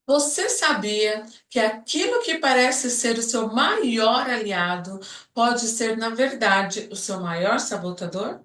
Você sabia que aquilo que parece ser o seu maior aliado pode ser, na verdade, o seu maior sabotador?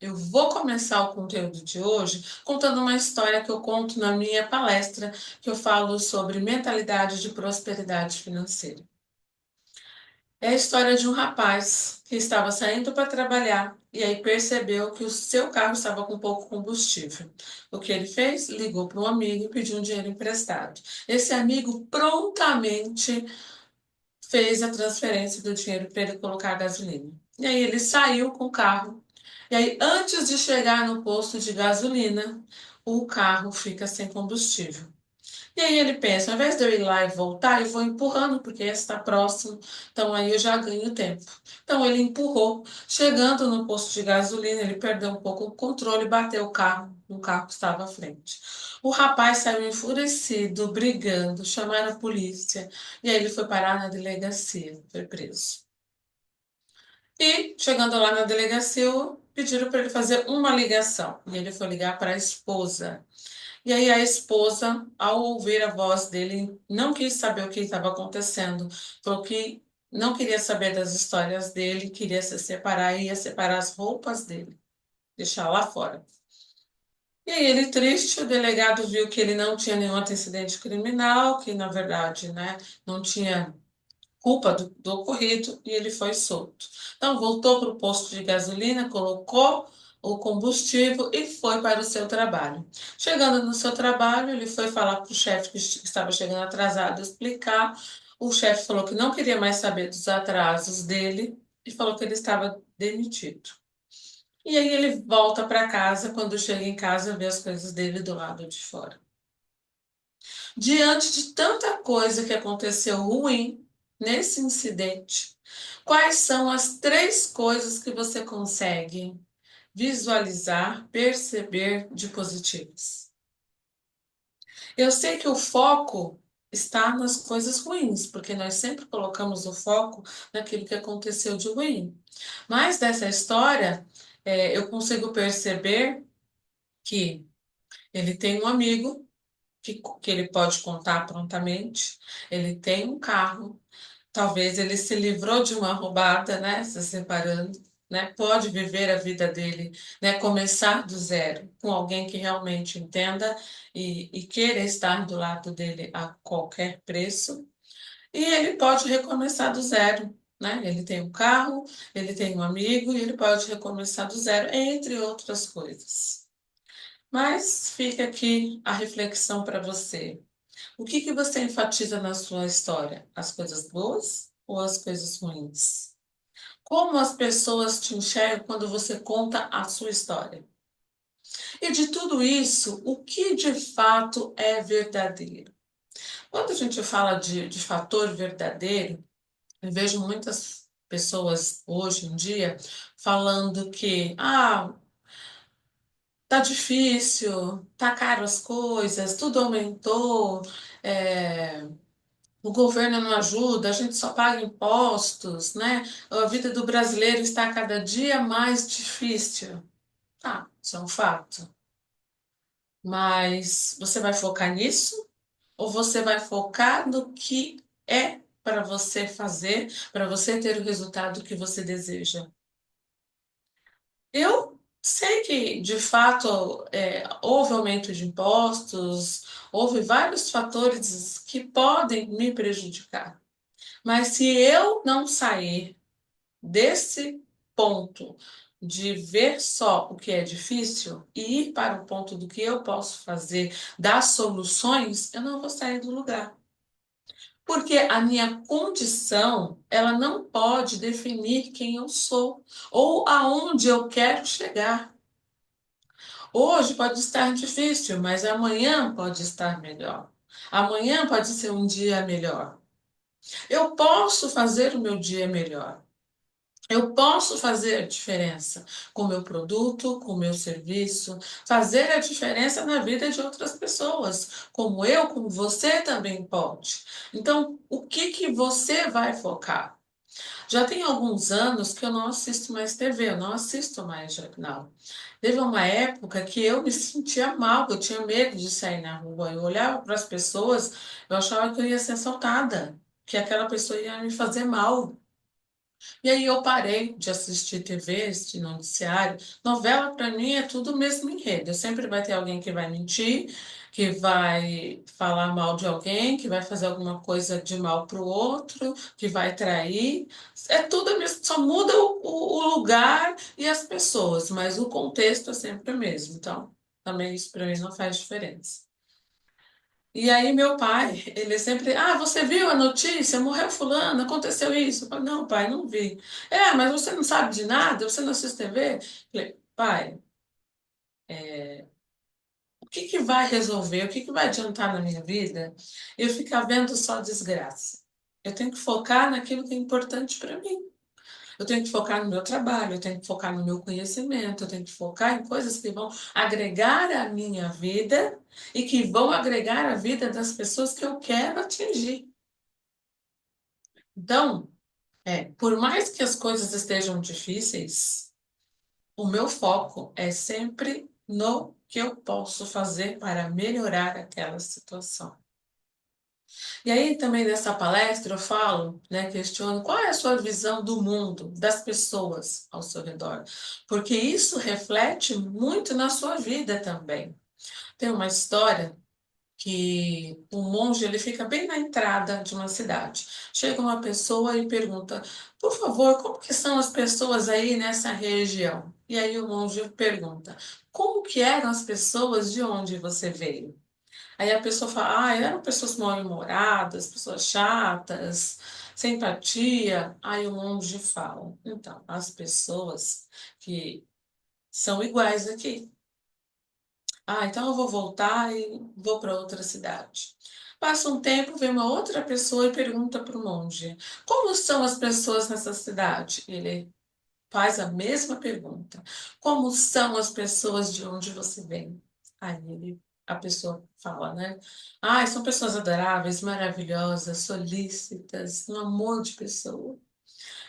Eu vou começar o conteúdo de hoje contando uma história que eu conto na minha palestra, que eu falo sobre mentalidade de prosperidade financeira. É a história de um rapaz que estava saindo para trabalhar e aí percebeu que o seu carro estava com pouco combustível. O que ele fez? Ligou para um amigo e pediu um dinheiro emprestado. Esse amigo prontamente fez a transferência do dinheiro para ele colocar a gasolina. E aí ele saiu com o carro. E aí, antes de chegar no posto de gasolina, o carro fica sem combustível. E aí ele pensa, ao invés de eu ir lá e voltar, eu vou empurrando, porque esse está próximo, então aí eu já ganho tempo. Então ele empurrou. Chegando no posto de gasolina, ele perdeu um pouco o controle e bateu o carro no carro que estava à frente. O rapaz saiu enfurecido, brigando, chamaram a polícia, e aí ele foi parar na delegacia, foi preso. E, chegando lá na delegacia, pediram para ele fazer uma ligação. E ele foi ligar para a esposa. E aí a esposa, ao ouvir a voz dele, não quis saber o que estava acontecendo, falou que não queria saber das histórias dele, queria se separar e ia separar as roupas dele, deixar lá fora. E aí ele triste, o delegado viu que ele não tinha nenhum antecedente criminal, que na verdade, né, não tinha culpa do ocorrido e ele foi solto. Então voltou para o posto de gasolina, colocou o combustível e foi para o seu trabalho. Chegando no seu trabalho, ele foi falar para o chefe que estava chegando atrasado, explicar. O chefe falou que não queria mais saber dos atrasos dele e falou que ele estava demitido. E aí ele volta para casa, quando chega em casa, vê as coisas dele do lado de fora. Diante de tanta coisa que aconteceu ruim nesse incidente, quais são as três coisas que você consegue visualizar, perceber de positivas? Eu sei que o foco está nas coisas ruins, porque nós sempre colocamos o foco naquilo que aconteceu de ruim. Mas dessa história, eu consigo perceber que ele tem um amigo que ele pode contar prontamente. Ele tem um carro, talvez ele se livrou de uma roubada, né? Se separando, né? Pode viver a vida dele, né? Começar do zero, com alguém que realmente entenda e queira estar do lado dele a qualquer preço. E ele pode recomeçar do zero. Né? Ele tem um carro, ele tem um amigo e ele pode recomeçar do zero, entre outras coisas. Mas fica aqui a reflexão para você. O que que você enfatiza na sua história? As coisas boas ou as coisas ruins? Como as pessoas te enxergam quando você conta a sua história? E de tudo isso, o que de fato é verdadeiro? Quando a gente fala de fator verdadeiro, eu vejo muitas pessoas hoje em dia falando que tá difícil, tá caro as coisas, tudo aumentou, é, o governo não ajuda, a gente só paga impostos, né? A vida do brasileiro está cada dia mais difícil. Tá, isso é um fato. Mas você vai focar nisso? Ou você vai focar no que é para você fazer, para você ter o resultado que você deseja? Eu sei que, de fato, houve aumento de impostos, houve vários fatores que podem me prejudicar. Mas se eu não sair desse ponto de ver só o que é difícil e ir para o ponto do que eu posso fazer, das soluções, eu não vou sair do lugar. Porque a minha condição, ela não pode definir quem eu sou ou aonde eu quero chegar. Hoje pode estar difícil, mas amanhã pode estar melhor. Amanhã pode ser um dia melhor. Eu posso fazer o meu dia melhor. Eu posso fazer a diferença com o meu produto, com o meu serviço, fazer a diferença na vida de outras pessoas, como você também pode. Então, o que que você vai focar? Já tem alguns anos que eu não assisto mais TV, eu não assisto mais jornal. Teve uma época que eu me sentia mal, eu tinha medo de sair na rua. Eu olhava para as pessoas, eu achava que eu ia ser assaltada, que aquela pessoa ia me fazer mal. E aí eu parei de assistir TV, de noticiário. Novela para mim é tudo o mesmo enredo. Sempre vai ter alguém que vai mentir, que vai falar mal de alguém, que vai fazer alguma coisa de mal para o outro, que vai trair. É tudo mesmo, só muda o lugar e as pessoas, mas o contexto é sempre o mesmo. Então, também isso para mim não faz diferença. E aí meu pai, ele sempre, você viu a notícia? Morreu fulano, aconteceu isso. Eu falei, não, pai, não vi. Mas você não sabe de nada? Você não assiste TV? Eu falei, pai, o que que vai resolver? O que que vai adiantar na minha vida? Eu ficar vendo só desgraça. Eu tenho que focar naquilo que é importante para mim. Eu tenho que focar no meu trabalho, eu tenho que focar no meu conhecimento, eu tenho que focar em coisas que vão agregar a minha vida e que vão agregar a vida das pessoas que eu quero atingir. Então, por mais que as coisas estejam difíceis, o meu foco é sempre no que eu posso fazer para melhorar aquela situação. E aí, também nessa palestra, eu falo, né, questiono qual é a sua visão do mundo, das pessoas ao seu redor, porque isso reflete muito na sua vida também. Tem uma história que o monge ele fica bem na entrada de uma cidade. Chega uma pessoa e pergunta: por favor, como que são as pessoas aí nessa região? E aí o monge pergunta: como que eram as pessoas de onde você veio? Aí a pessoa fala: eram pessoas mal-humoradas, pessoas chatas, sem empatia. Aí o monge fala: então, as pessoas que são iguais aqui. Então eu vou voltar e vou para outra cidade. Passa um tempo, vem uma outra pessoa e pergunta para o monge: como são as pessoas nessa cidade? Ele faz a mesma pergunta: como são as pessoas de onde você vem? A pessoa fala, né? São pessoas adoráveis, maravilhosas, solícitas, um amor de pessoa.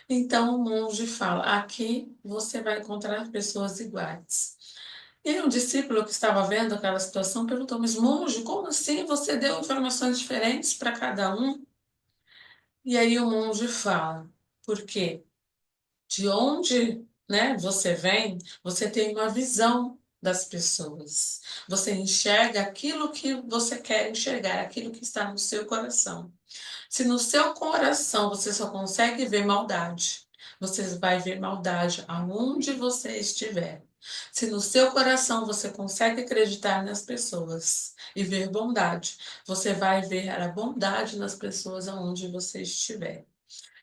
Então o monge fala: aqui você vai encontrar pessoas iguais. E aí um discípulo que estava vendo aquela situação perguntou: mas monge, como assim você deu informações diferentes para cada um? E aí o monge fala: porque de onde, né, você vem, você tem uma visão das pessoas. Você enxerga aquilo que você quer enxergar, aquilo que está no seu coração. Se no seu coração você só consegue ver maldade, você vai ver maldade aonde você estiver. Se no seu coração você consegue acreditar nas pessoas e ver bondade, você vai ver a bondade nas pessoas aonde você estiver.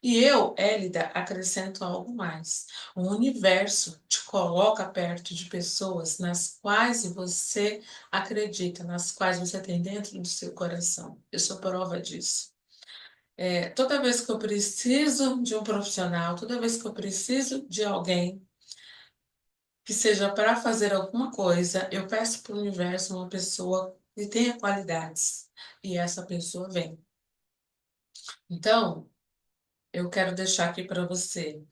E eu, Hélida, acrescento algo mais. O universo te coloca perto de pessoas nas quais você acredita, nas quais você tem dentro do seu coração. Eu sou prova disso. Toda vez que eu preciso de um profissional, toda vez que eu preciso de alguém que seja para fazer alguma coisa, eu peço para o universo uma pessoa que tenha qualidades. E essa pessoa vem. Então, eu quero deixar aqui para você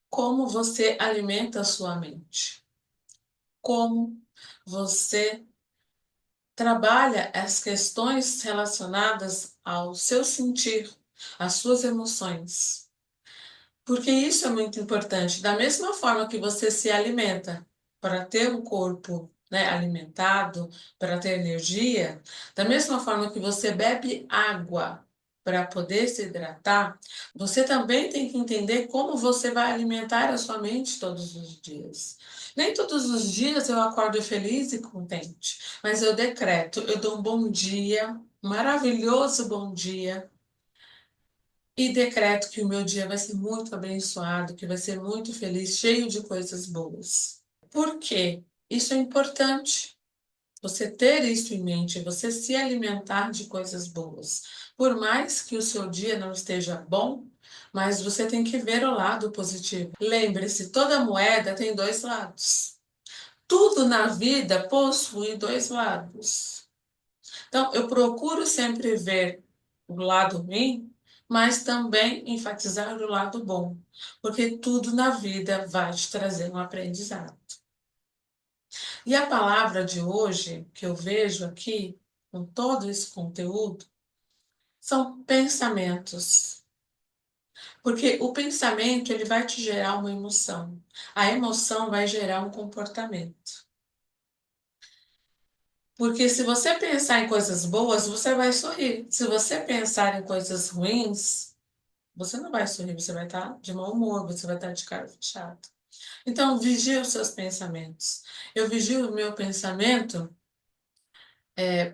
como você alimenta a sua mente, como você trabalha as questões relacionadas ao seu sentir, às suas emoções. Porque isso é muito importante. Da mesma forma que você se alimenta para ter um corpo, né, alimentado, para ter energia, da mesma forma que você bebe água para poder se hidratar, você também tem que entender como você vai alimentar a sua mente todos os dias. Nem todos os dias eu acordo feliz e contente, mas eu decreto, eu dou um bom dia, um maravilhoso bom dia e decreto que o meu dia vai ser muito abençoado, que vai ser muito feliz, cheio de coisas boas. Por quê? Isso é importante. Você ter isso em mente, você se alimentar de coisas boas. Por mais que o seu dia não esteja bom, mas você tem que ver o lado positivo. Lembre-se, toda moeda tem dois lados. Tudo na vida possui dois lados. Então, eu procuro sempre ver o lado ruim, mas também enfatizar o lado bom, porque tudo na vida vai te trazer um aprendizado. E a palavra de hoje, que eu vejo aqui, com todo esse conteúdo, são pensamentos. Porque o pensamento, ele vai te gerar uma emoção. A emoção vai gerar um comportamento. Porque se você pensar em coisas boas, você vai sorrir. Se você pensar em coisas ruins, você não vai sorrir, você vai estar de mau humor, você vai estar de cara fechada. Então, vigie os seus pensamentos. Eu vigio o meu pensamento,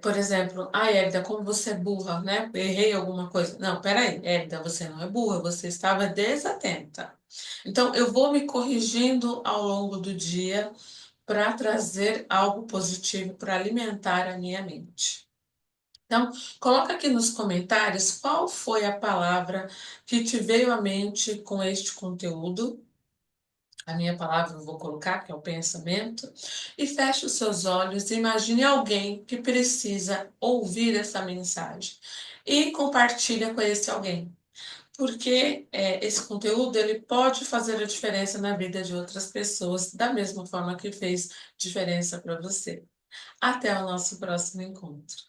por exemplo, Égida, como você é burra, né? Errei alguma coisa. Não, peraí, Égida, você não é burra, você estava desatenta. Então, eu vou me corrigindo ao longo do dia para trazer algo positivo para alimentar a minha mente. Então, coloca aqui nos comentários qual foi a palavra que te veio à mente com este conteúdo. A minha palavra eu vou colocar, que é o pensamento, e feche os seus olhos e imagine alguém que precisa ouvir essa mensagem e compartilha com esse alguém. Porque esse conteúdo ele pode fazer a diferença na vida de outras pessoas, da mesma forma que fez diferença para você. Até o nosso próximo encontro.